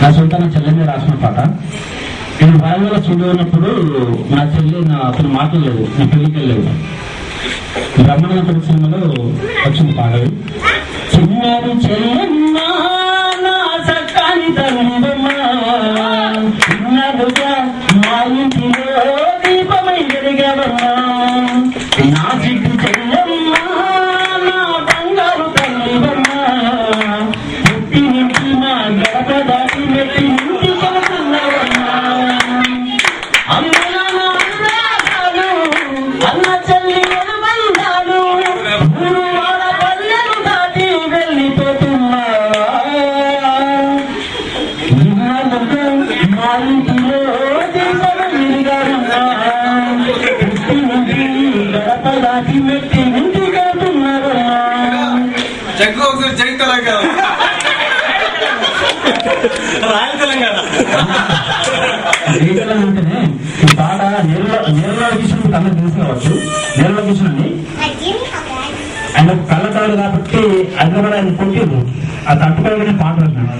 నా సొంత చెల్లె మీద రాసిన పాట. నేను వరంగల్ స్టూడియో ఉన్నప్పుడు నా చెల్లి అతను మాట్లాడలేదు, నా పెళ్లికి వెళ్ళలేదు. బ్రహ్మానంద సినిమాలో వచ్చింది పాట. చిన్నారి చెల్లెమ్మ నా సక్కాని తల్లిదమ్మ, చిన్నగా మా ఇంటిలో దీపమై వెలిగావమ్మా. నా చిట్టు చెల్లెమ్మ నా బంగారు తల్లిదమ్మ, పుట్టి నుంచి మా గడప దాటి మెట్టి ఇంటి కొడుతున్నావమ్మా. అన్న చెల్లి బంధాలు ఊరు వాడ పల్లెలు దాటి వెళ్ళిపోతున్నా. మా ఇంటిలో గడప దాటి మెట్టి ఇంటి కడుతున్నారా. జై తెలంగాణ, రాయల్ తెలంగాణ. అంటేనే ఈ పాట నేరుగా కిషన్ కళ్ళ తీసుకోవచ్చు. నేరుగా కిషన్ ఆయన కళ్ళతాడు కాబట్టి అది కూడా ఆయన కొట్టిండు. ఆ తట్టుకోవాలని పాట రాసినాడు.